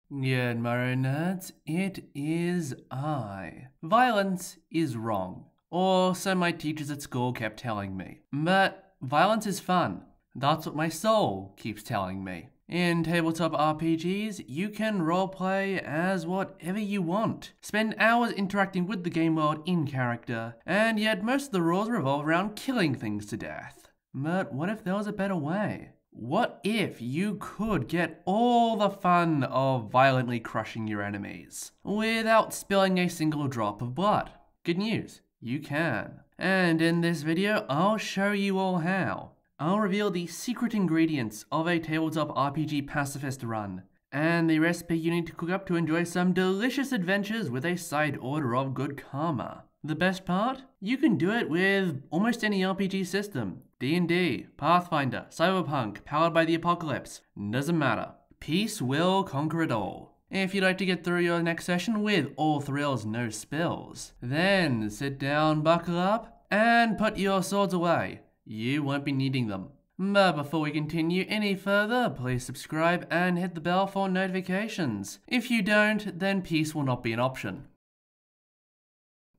Good morning, nerds. It is I. Violence is wrong. Or so my teachers at school kept telling me. But violence is fun. That's what my soul keeps telling me. In tabletop RPGs, you can roleplay as whatever you want. Spend hours interacting with the game world in character, and yet most of the rules revolve around killing things to death. But what if there was a better way? What if you could get all the fun of violently crushing your enemies without spilling a single drop of blood? Good news, you can. And in this video, I'll show you all how. I'll reveal the secret ingredients of a tabletop RPG pacifist run, and the recipe you need to cook up to enjoy some delicious adventures with a side order of good karma. The best part? You can do it with almost any RPG system. D&D, Pathfinder, Cyberpunk, Powered by the Apocalypse, doesn't matter. Peace will conquer it all. If you'd like to get through your next session with all thrills, no spills, then sit down, buckle up, and put your swords away. You won't be needing them. But before we continue any further, please subscribe and hit the bell for notifications. If you don't, then peace will not be an option.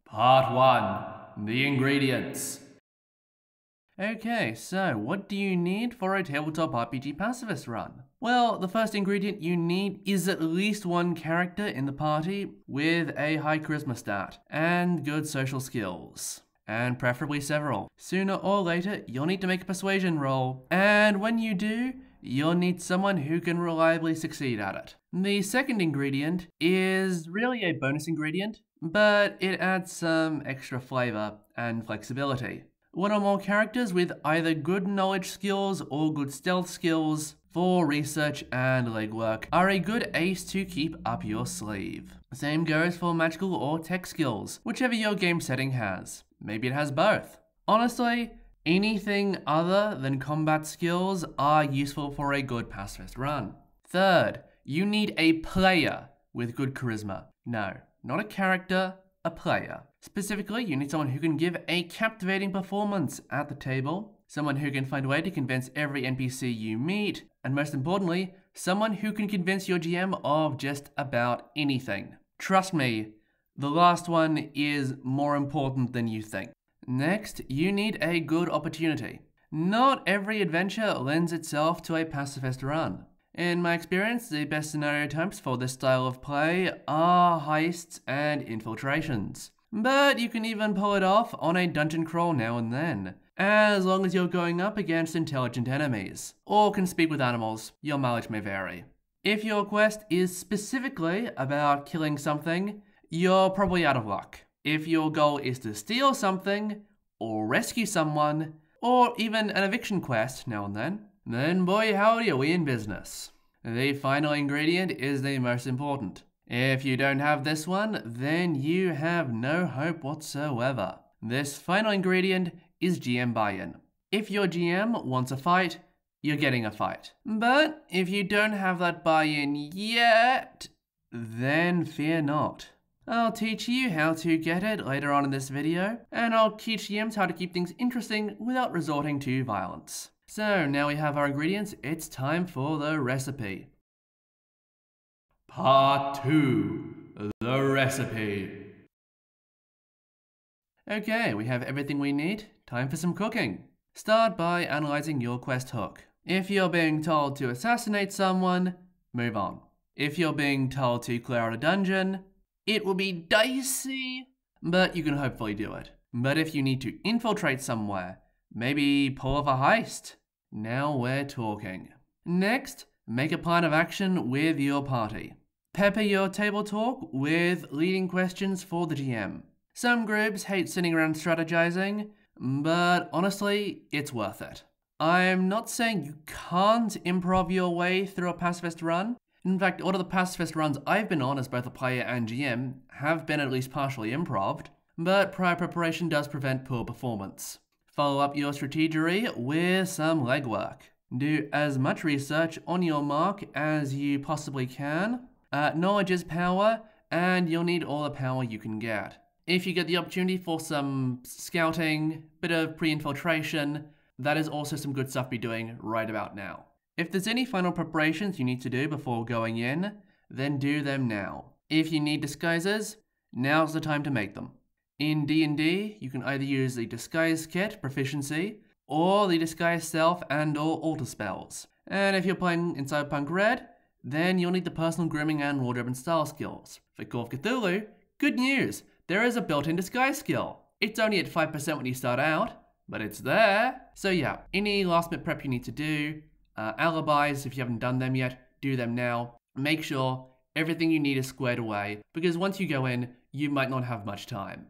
Part 1. The ingredients. Okay, so what do you need for a tabletop RPG pacifist run? Well, the first ingredient you need is at least one character in the party with a high charisma stat and good social skills. And preferably several. Sooner or later, you'll need to make a persuasion roll. And when you do, you'll need someone who can reliably succeed at it. The second ingredient is really a bonus ingredient, but it adds some extra flavor and flexibility. One or more characters with either good knowledge skills or good stealth skills for research and legwork are a good ace to keep up your sleeve. Same goes for magical or tech skills, whichever your game setting has. Maybe it has both. Honestly, anything other than combat skills are useful for a good pacifist run. Third, you need a player with good charisma. No, not a character, a player. Specifically, you need someone who can give a captivating performance at the table, someone who can find a way to convince every NPC you meet, and most importantly, someone who can convince your GM of just about anything. Trust me, the last one is more important than you think. Next, you need a good opportunity. Not every adventure lends itself to a pacifist run. In my experience, the best scenario types for this style of play are heists and infiltrations. But you can even pull it off on a dungeon crawl now and then, as long as you're going up against intelligent enemies, or can speak with animals. Your mileage may vary. If your quest is specifically about killing something, you're probably out of luck. If your goal is to steal something, or rescue someone, or even an eviction quest now and then boy howdy are we in business. The final ingredient is the most important. If you don't have this one, then you have no hope whatsoever. This final ingredient is GM buy-in. If your GM wants a fight, you're getting a fight. But if you don't have that buy-in yet, then fear not. I'll teach you how to get it later on in this video, and I'll teach GMs how to keep things interesting without resorting to violence. So now we have our ingredients, it's time for the recipe. Part 2. The recipe. Okay, we have everything we need. Time for some cooking. Start by analyzing your quest hook. If you're being told to assassinate someone, move on. If you're being told to clear out a dungeon, it will be dicey, but you can hopefully do it. But if you need to infiltrate somewhere, maybe pull off a heist, now we're talking. Next, make a plan of action with your party. Pepper your table talk with leading questions for the GM. Some groups hate sitting around strategizing, but honestly, it's worth it. I'm not saying you can't improv your way through a pacifist run. In fact, all of the pacifist runs I've been on as both a player and GM have been at least partially improv'd, but prior preparation does prevent poor performance. Follow up your strategery with some legwork. Do as much research on your mark as you possibly can. Knowledge is power, and you'll need all the power you can get. If you get the opportunity for some scouting, bit of pre-infiltration, that is also some good stuff to be doing right about now. If there's any final preparations you need to do before going in, then do them now. If you need disguises, now's the time to make them. In D&D, you can either use the Disguise Kit Proficiency, or the Disguise Self and/or Alter spells. And if you're playing in Cyberpunk Red, then you'll need the Personal Grooming and Wardrobe and Style skills. For Call of Cthulhu, good news! There is a built-in disguise skill. It's only at 5% when you start out, but it's there. So yeah, any last-minute prep you need to do, alibis, if you haven't done them yet, do them now. Make sure everything you need is squared away, because once you go in, you might not have much time.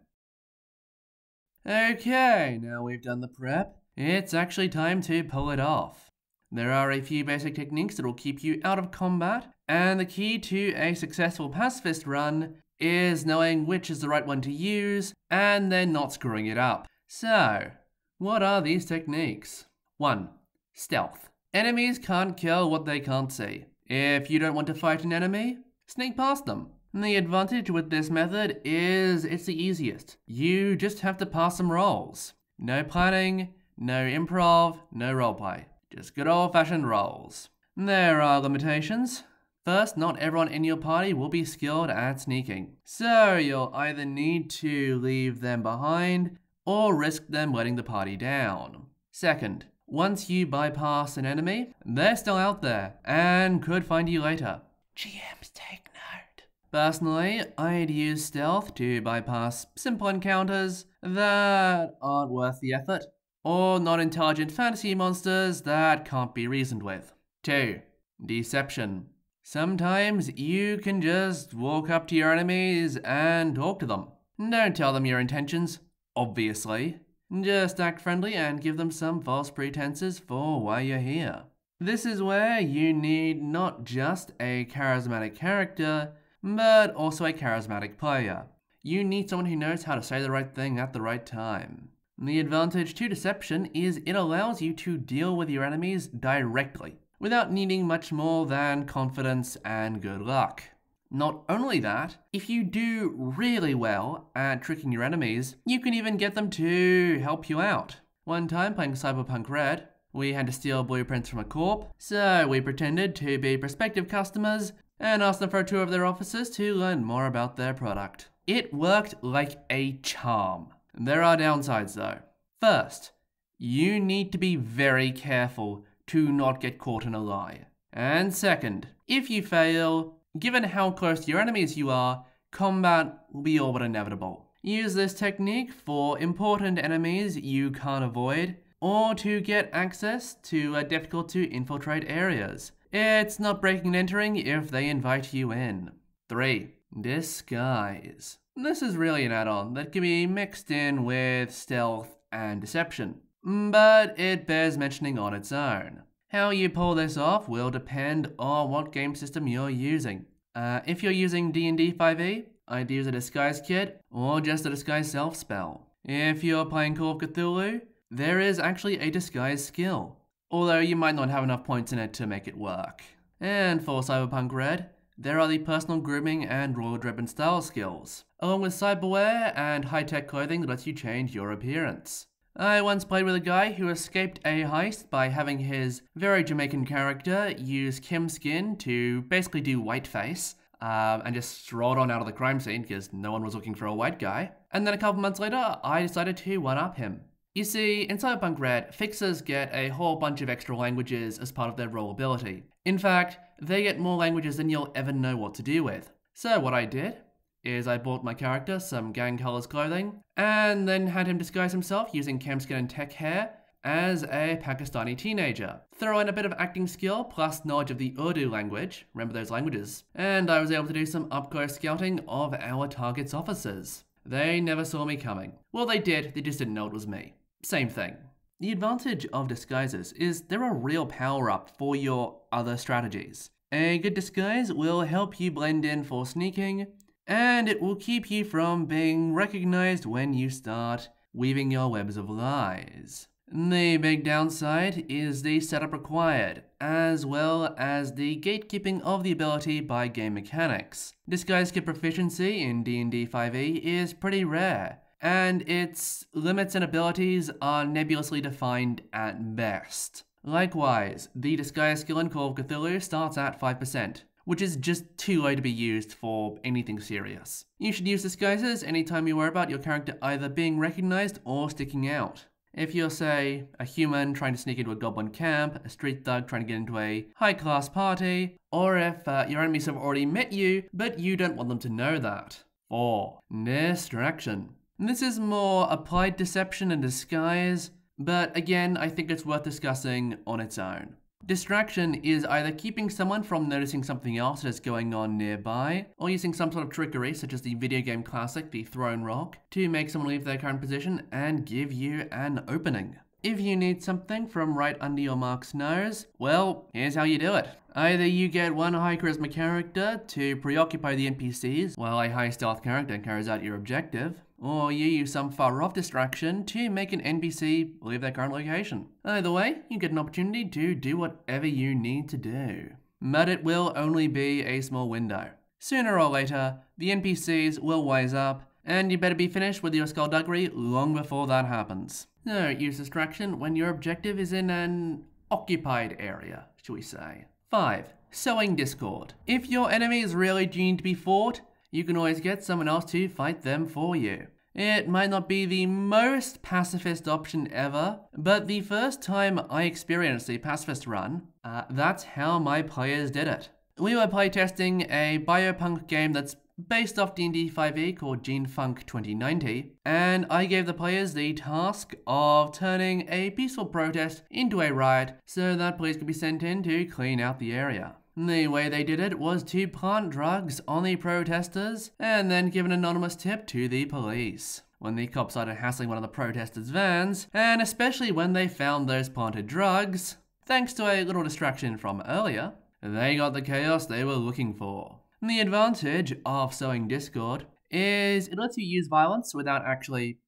Okay, now we've done the prep, it's actually time to pull it off. There are a few basic techniques that will keep you out of combat, and the key to a successful pacifist run is knowing which is the right one to use, and then not screwing it up. So, what are these techniques? 1. Stealth. Enemies can't kill what they can't see. If you don't want to fight an enemy, sneak past them. The advantage with this method is it's the easiest. You just have to pass some rolls. No planning, no improv, no roleplay. Just good old-fashioned rolls. There are limitations. First, not everyone in your party will be skilled at sneaking. So you'll either need to leave them behind or risk them letting the party down. Second, once you bypass an enemy, they're still out there and could find you later. GMs take note. Personally, I'd use stealth to bypass simple encounters that aren't worth the effort, or non-intelligent fantasy monsters that can't be reasoned with. 2. Deception. Sometimes you can just walk up to your enemies and talk to them. Don't tell them your intentions, obviously. Just act friendly and give them some false pretenses for why you're here. This is where you need not just a charismatic character, but also a charismatic player. You need someone who knows how to say the right thing at the right time. The advantage to deception is it allows you to deal with your enemies directly, without needing much more than confidence and good luck. Not only that, if you do really well at tricking your enemies, you can even get them to help you out. One time playing Cyberpunk Red, we had to steal blueprints from a corp, so we pretended to be prospective customers and asked them for a tour of their offices to learn more about their product. It worked like a charm. There are downsides though. First, you need to be very careful to not get caught in a lie. And second, if you fail, given how close to your enemies you are, combat will be all but inevitable. Use this technique for important enemies you can't avoid, or to get access to difficult to infiltrate areas. It's not breaking and entering if they invite you in. 3. Disguise. This is really an add-on that can be mixed in with stealth and deception, but it bears mentioning on its own. How you pull this off will depend on what game system you're using. If you're using D&D 5e, I'd use a Disguise Kit or just a Disguise Self spell. If you're playing Call of Cthulhu, there is actually a Disguise skill, although you might not have enough points in it to make it work. And for Cyberpunk Red, there are the Personal Grooming and Wardrobe and Style skills, along with cyberware and high-tech clothing that lets you change your appearance. I once played with a guy who escaped a heist by having his very Jamaican character use Kim skin to basically do whiteface, and just strolled on out of the crime scene because no one was looking for a white guy. And then a couple months later, I decided to one-up him. You see, in Cyberpunk Red, fixers get a whole bunch of extra languages as part of their role ability. In fact, they get more languages than you'll ever know what to do with. So what I did is I bought my character some gang colors clothing, and then had him disguise himself using cam skin and tech hair as a Pakistani teenager. Throw in a bit of acting skill plus knowledge of the Urdu language, remember those languages, and I was able to do some up-close scouting of our target's officers. They never saw me coming. Well, they did, they just didn't know it was me. Same thing. The advantage of disguises is they're a real power-up for your other strategies. A good disguise will help you blend in for sneaking, and it will keep you from being recognized when you start weaving your webs of lies. The big downside is the setup required, as well as the gatekeeping of the ability by game mechanics. Disguise Kit Proficiency in D&D 5e is pretty rare, and its limits and abilities are nebulously defined at best. Likewise, the disguise skill in Call of Cthulhu starts at 5%, which is just too low to be used for anything serious. You should use disguises anytime you worry about your character either being recognized or sticking out. If you're, say, a human trying to sneak into a goblin camp, a street thug trying to get into a high-class party, or if your enemies have already met you, but you don't want them to know that. 4. Distraction. This is more applied deception and disguise, but again, I think it's worth discussing on its own. Distraction is either keeping someone from noticing something else that is going on nearby, or using some sort of trickery, such as the video game classic, the thrown rock, to make someone leave their current position and give you an opening. If you need something from right under your mark's nose, well, here's how you do it. Either you get one high charisma character to preoccupy the NPCs while a high stealth character carries out your objective, or you use some far off distraction to make an NPC leave their current location. Either way, you get an opportunity to do whatever you need to do. But it will only be a small window. Sooner or later, the NPCs will wise up, and you better be finished with your skullduggery long before that happens. So, use distraction when your objective is in an occupied area, shall we say. 5. Sowing discord. If your enemy is really doomed to be fought, you can always get someone else to fight them for you. It might not be the most pacifist option ever, but the first time I experienced a pacifist run, that's how my players did it. We were playtesting a biopunk game that's based off D&D 5e called GeneFunk 2090, and I gave the players the task of turning a peaceful protest into a riot so that police could be sent in to clean out the area. The way they did it was to plant drugs on the protesters and then give an anonymous tip to the police. When the cops started hassling one of the protesters' vans, and especially when they found those planted drugs, thanks to a little distraction from earlier, they got the chaos they were looking for. The advantage of sowing discord is it lets you use violence without actually,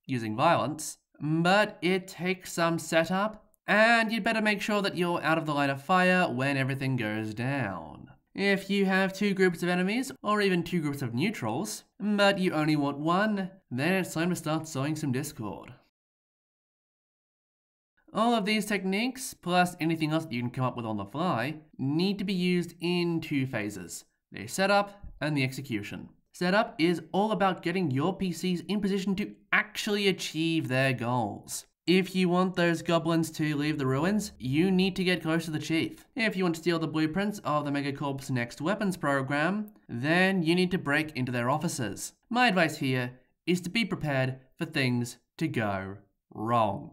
using violence, but it takes some setup, and you'd better make sure that you're out of the line of fire when everything goes down. If you have 2 groups of enemies, or even 2 groups of neutrals, but you only want one, then it's time to start sowing some discord. All of these techniques, plus anything else that you can come up with on the fly, need to be used in 2 phases, the setup and the execution. Setup is all about getting your PCs in position to actually achieve their goals. If you want those goblins to leave the ruins, you need to get close to the chief. If you want to steal the blueprints of the Megacorp's next weapons program, then you need to break into their offices. My advice here is to be prepared for things to go wrong.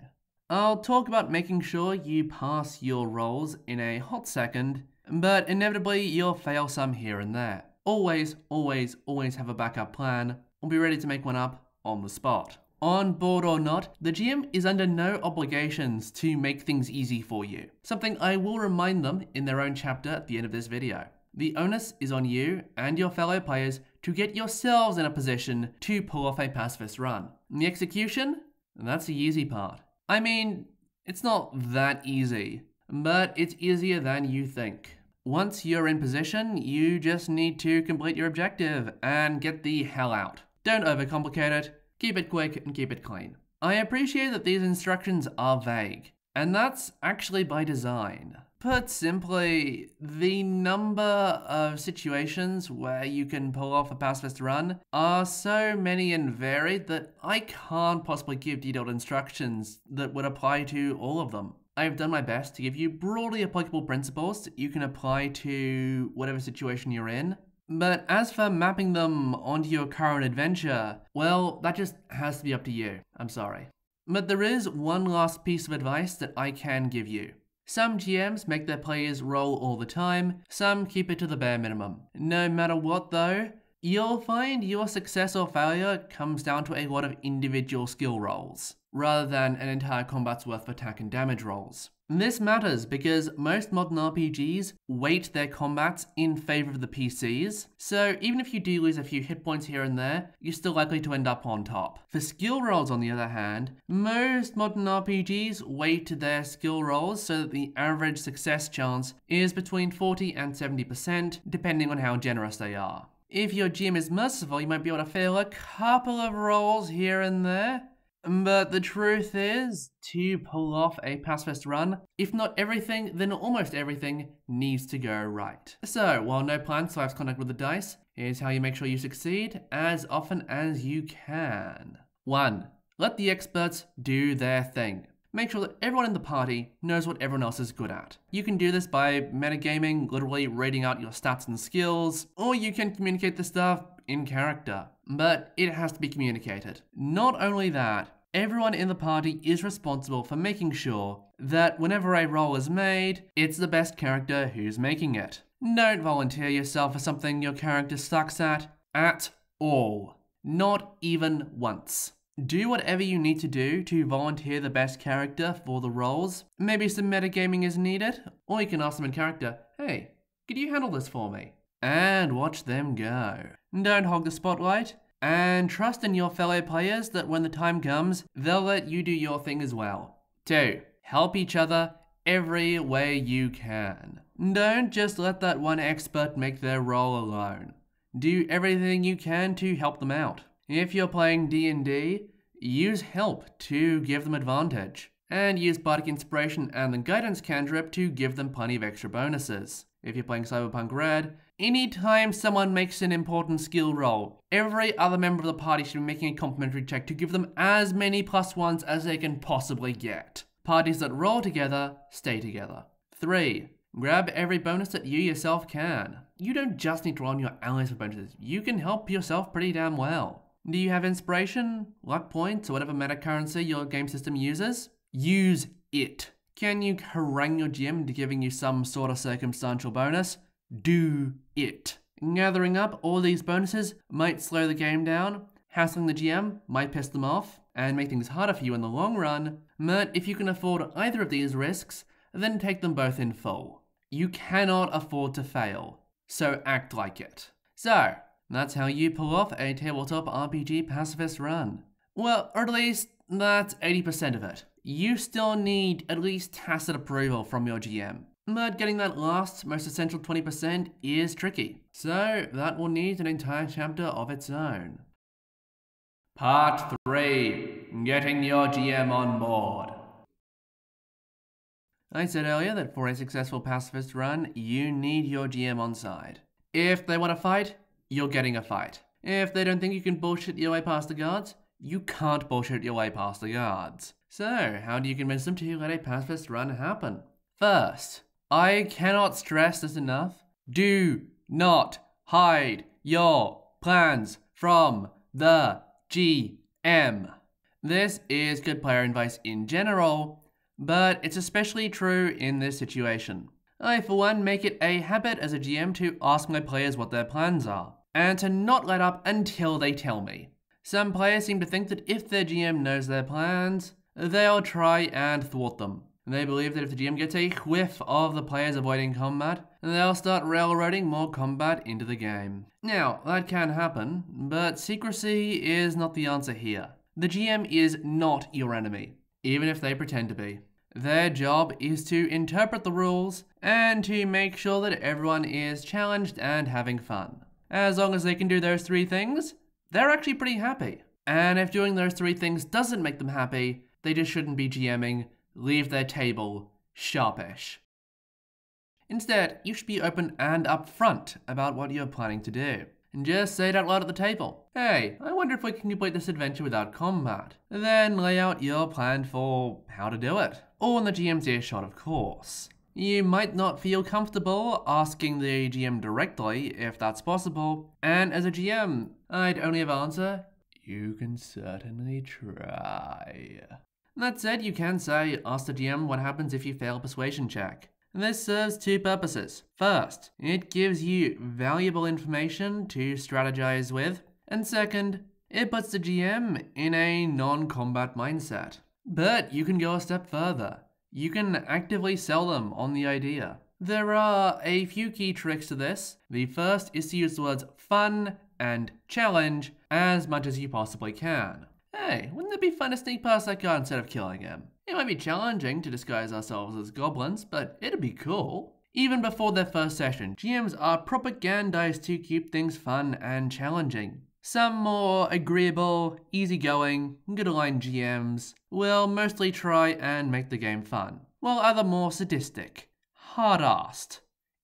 I'll talk about making sure you pass your rolls in a hot second, but inevitably you'll fail some here and there. Always have a backup plan, or be ready to make one up on the spot. On board or not, the GM is under no obligations to make things easy for you, something I will remind them in their own chapter at the end of this video. The onus is on you and your fellow players to get yourselves in a position to pull off a pacifist run. The execution? That's the easy part. I mean, it's not that easy, but it's easier than you think. Once you're in position, you just need to complete your objective and get the hell out. Don't overcomplicate it. Keep it quick and keep it clean. I appreciate that these instructions are vague, and that's actually by design. Put simply, the number of situations where you can pull off a pacifist run are so many and varied that I can't possibly give detailed instructions that would apply to all of them. I've done my best to give you broadly applicable principles that you can apply to whatever situation you're in. But as for mapping them onto your current adventure, well, that just has to be up to you. I'm sorry. But there is one last piece of advice that I can give you. Some GMs make their players roll all the time, some keep it to the bare minimum. No matter what though, you'll find your success or failure comes down to a lot of individual skill rolls, rather than an entire combat's worth of attack and damage rolls. This matters because most modern RPGs weight their combats in favor of the PCs, so even if you do lose a few hit points here and there, you're still likely to end up on top. For skill rolls on the other hand, most modern RPGs weight their skill rolls so that the average success chance is between 40 and 70%, depending on how generous they are. If your GM is merciful, you might be able to fail a couple of rolls here and there, But the truth is, to pull off a pacifist run, if not everything, then almost everything needs to go right. So, while no plan survives contact with the dice, here's how you make sure you succeed as often as you can. 1. Let the experts do their thing. Make sure that everyone in the party knows what everyone else is good at. You can do this by metagaming, literally reading out your stats and skills, or you can communicate the stuff in character. But it has to be communicated. Not only that, everyone in the party is responsible for making sure that whenever a roll is made, it's the best character who's making it. Don't volunteer yourself for something your character sucks at all. Not even once. Do whatever you need to do to volunteer the best character for the roles. Maybe some metagaming is needed, or you can ask them in character, hey, could you handle this for me? And watch them go. Don't hog the spotlight, and trust in your fellow players that when the time comes, they'll let you do your thing as well. 2. Help each other every way you can. Don't just let that one expert make their role alone. Do everything you can to help them out. If you're playing D&D, use help to give them advantage, and use Bardic Inspiration and the Guidance cantrip to give them plenty of extra bonuses. If you're playing Cyberpunk Red, anytime someone makes an important skill roll, every other member of the party should be making a complimentary check to give them as many +1s as they can possibly get. Parties that roll together, stay together. 3. Grab every bonus that you yourself can. You don't just need to roll on your allies for bonuses, you can help yourself pretty damn well. Do you have inspiration, luck points, or whatever meta currency your game system uses? Use it. Can you harangue your GM into giving you some sort of circumstantial bonus? Do it. Gathering up all these bonuses might slow the game down, hassling the GM might piss them off, and make things harder for you in the long run, but if you can afford either of these risks, then take them both in full. You cannot afford to fail, so act like it. So, that's how you pull off a tabletop RPG pacifist run. Well, or at least that's 80% of it. You still need at least tacit approval from your GM. But getting that last, most essential 20% is tricky. So that will need an entire chapter of its own. Part 3. Getting your GM on board. I said earlier that for a successful pacifist run, you need your GM on side. If they want to fight, you're getting a fight. If they don't think you can bullshit your way past the guards, you can't bullshit your way past the guards. So, how do you convince them to let a pacifist run happen? First, I cannot stress this enough. Do not hide your plans from the GM. This is good player advice in general, but it's especially true in this situation. I, for one, make it a habit as a GM to ask my players what their plans are, and to not let up until they tell me. Some players seem to think that if their GM knows their plans, they'll try and thwart them. They believe that if the GM gets a whiff of the players avoiding combat, they'll start railroading more combat into the game. Now, that can happen, but secrecy is not the answer here. The GM is not your enemy, even if they pretend to be. Their job is to interpret the rules and to make sure that everyone is challenged and having fun. As long as they can do those 3 things, they're actually pretty happy. And if doing those 3 things doesn't make them happy, they just shouldn't be GMing, leave their table sharpish. Instead, you should be open and upfront about what you're planning to do. And just say it out loud at the table. Hey, I wonder if we can complete this adventure without combat. Then lay out your plan for how to do it. All in the GM's earshot, of course. You might not feel comfortable asking the GM directly if that's possible, and as a GM, I'd only ever answer, you can certainly try. That said, you can say, ask the GM what happens if you fail a persuasion check. This serves 2 purposes. First, it gives you valuable information to strategize with, and second, it puts the GM in a non-combat mindset. But you can go a step further. You can actively sell them on the idea. There are a few key tricks to this. The first is to use the words fun and challenge as much as you possibly can. Hey, wouldn't it be fun to sneak past that guy instead of killing him? It might be challenging to disguise ourselves as goblins, but it'd be cool. Even before their first session, GMs are propagandized to keep things fun and challenging. Some more agreeable, easygoing, good-aligned GMs will mostly try and make the game fun, while other more sadistic, hard-assed,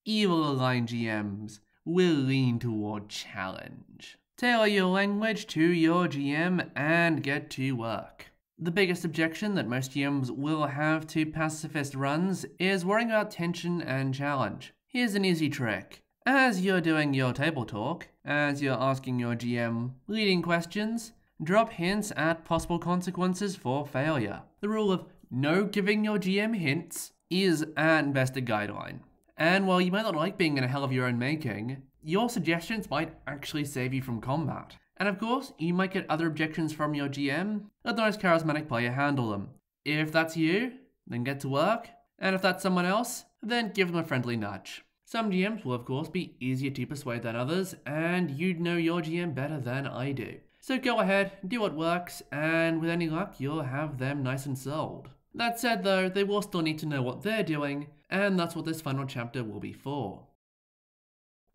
evil-aligned GMs will lean toward challenge. Tailor your language to your GM and get to work. The biggest objection that most GMs will have to pacifist runs is worrying about tension and challenge. Here's an easy trick. As you're doing your table talk, as you're asking your GM leading questions, drop hints at possible consequences for failure. The rule of no giving your GM hints is at best a guideline. And while you might not like being in a hell of your own making, your suggestions might actually save you from combat. And of course, you might get other objections from your GM. Let the most charismatic player handle them. If that's you, then get to work. And if that's someone else, then give them a friendly nudge. Some GMs will of course be easier to persuade than others, and you'd know your GM better than I do. So go ahead, do what works, and with any luck, you'll have them nice and sold. That said though, they will still need to know what they're doing, and that's what this final chapter will be for.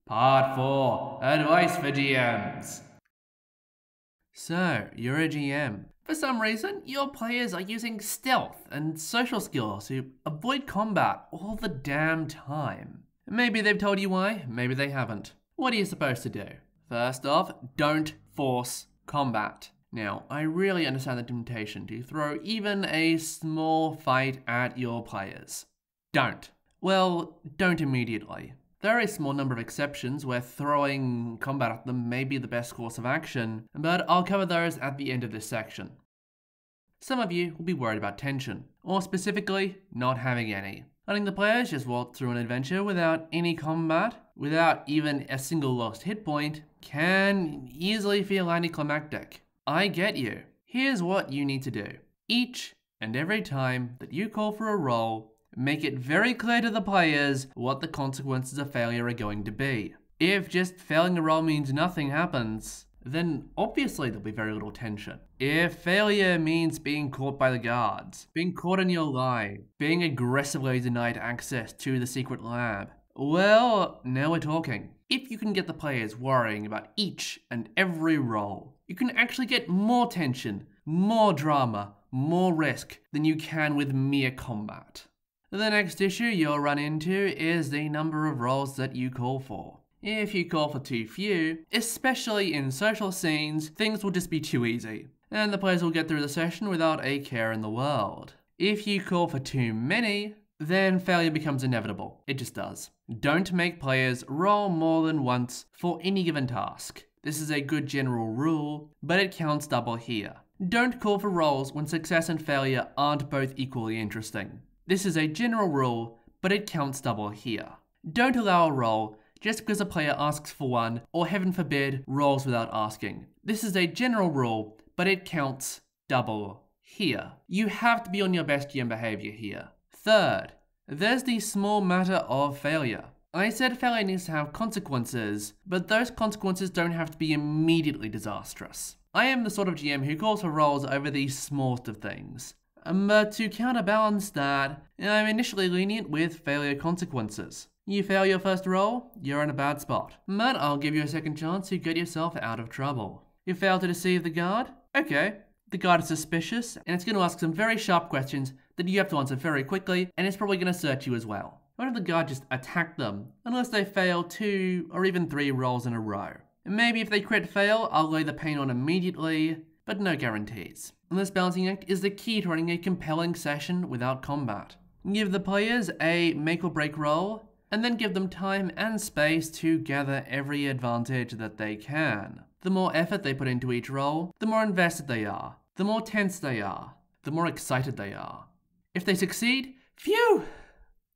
Part 4. Advice for GMs. So, you're a GM. For some reason, your players are using stealth and social skills to avoid combat all the damn time. Maybe they've told you why, maybe they haven't. What are you supposed to do? First off, don't force combat. Now, I really understand the temptation to throw even a small fight at your players. Don't. Well, don't immediately. There are a small number of exceptions where throwing combat at them may be the best course of action, but I'll cover those at the end of this section. Some of you will be worried about tension, or specifically, not having any. Letting the players just walk through an adventure without any combat, without even a single lost hit point, can easily feel anticlimactic. I get you. Here's what you need to do. Each and every time that you call for a roll, make it very clear to the players what the consequences of failure are going to be. If just failing a roll means nothing happens, then obviously there'll be very little tension. If failure means being caught by the guards, being caught in your lie, being aggressively denied access to the secret lab, well, now we're talking. If you can get the players worrying about each and every roll, you can actually get more tension, more drama, more risk than you can with mere combat. The next issue you'll run into is the number of rolls that you call for. If you call for too few, especially in social scenes, things will just be too easy, and the players will get through the session without a care in the world. If you call for too many, then failure becomes inevitable. It just does. Don't make players roll more than once for any given task. This is a good general rule, but it counts double here. Don't call for rolls when success and failure aren't both equally interesting. This is a general rule, but it counts double here. Don't allow a roll just because a player asks for one, or heaven forbid, rolls without asking. This is a general rule, but it counts double here. You have to be on your best GM behavior here. Third, there's the small matter of failure. I said failure needs to have consequences, but those consequences don't have to be immediately disastrous. I am the sort of GM who calls for rolls over the smallest of things. But to counterbalance that, I'm initially lenient with failure consequences. You fail your first roll, you're in a bad spot. But I'll give you a second chance to get yourself out of trouble. You fail to deceive the guard? Okay. The guard is suspicious, and it's going to ask some very sharp questions that you have to answer very quickly, and it's probably going to search you as well. Why don't the guard just attack them, unless they fail 2 or even 3 rolls in a row? And maybe if they crit fail, I'll lay the pain on immediately, but no guarantees. And this balancing act is the key to running a compelling session without combat. Give the players a make or break roll, and then give them time and space to gather every advantage that they can. The more effort they put into each roll, the more invested they are, the more tense they are, the more excited they are. If they succeed, phew!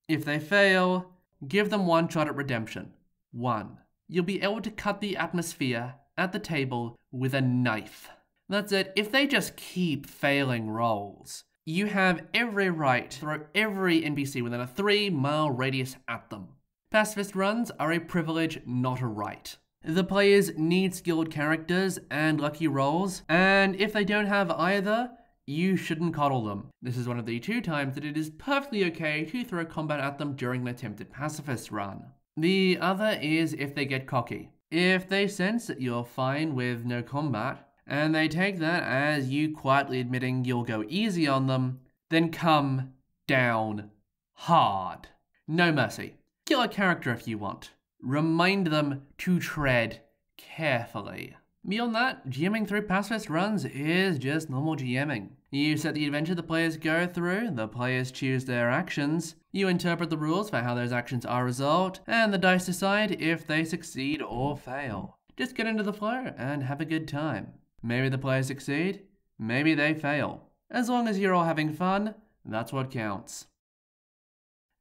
If they fail, give them one shot at redemption. 1. You'll be able to cut the atmosphere at the table with a knife. That's it. If they just keep failing rolls, you have every right to throw every NPC within a 3-mile radius at them. Pacifist runs are a privilege, not a right. The players need skilled characters and lucky rolls, and if they don't have either, you shouldn't coddle them. This is one of the 2 times that it is perfectly okay to throw combat at them during an attempted pacifist run. The other is if they get cocky. If they sense that you're fine with no combat, and they take that as you quietly admitting you'll go easy on them, then come down hard. No mercy. Kill a character if you want. Remind them to tread carefully. Beyond that, GMing through pacifist runs is just normal GMing. You set the adventure the players go through, the players choose their actions, you interpret the rules for how those actions are resolved, and the dice decide if they succeed or fail. Just get into the flow and have a good time. Maybe the players succeed, maybe they fail. As long as you're all having fun, that's what counts.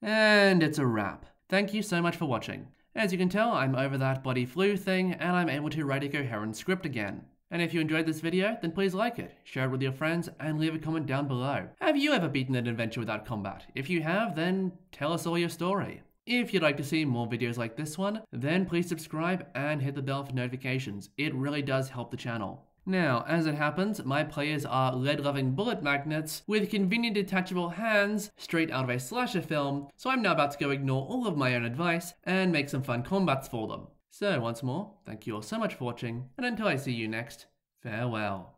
And it's a wrap. Thank you so much for watching. As you can tell, I'm over that bloody flu thing, and I'm able to write a coherent script again. And if you enjoyed this video, then please like it, share it with your friends, and leave a comment down below. Have you ever beaten an adventure without combat? If you have, then tell us all your story. If you'd like to see more videos like this one, then please subscribe and hit the bell for notifications. It really does help the channel. Now, as it happens, my players are lead-loving bullet magnets with convenient detachable hands straight out of a slasher film, so I'm now about to go ignore all of my own advice and make some fun combats for them. So once more, thank you all so much for watching, and until I see you next, farewell.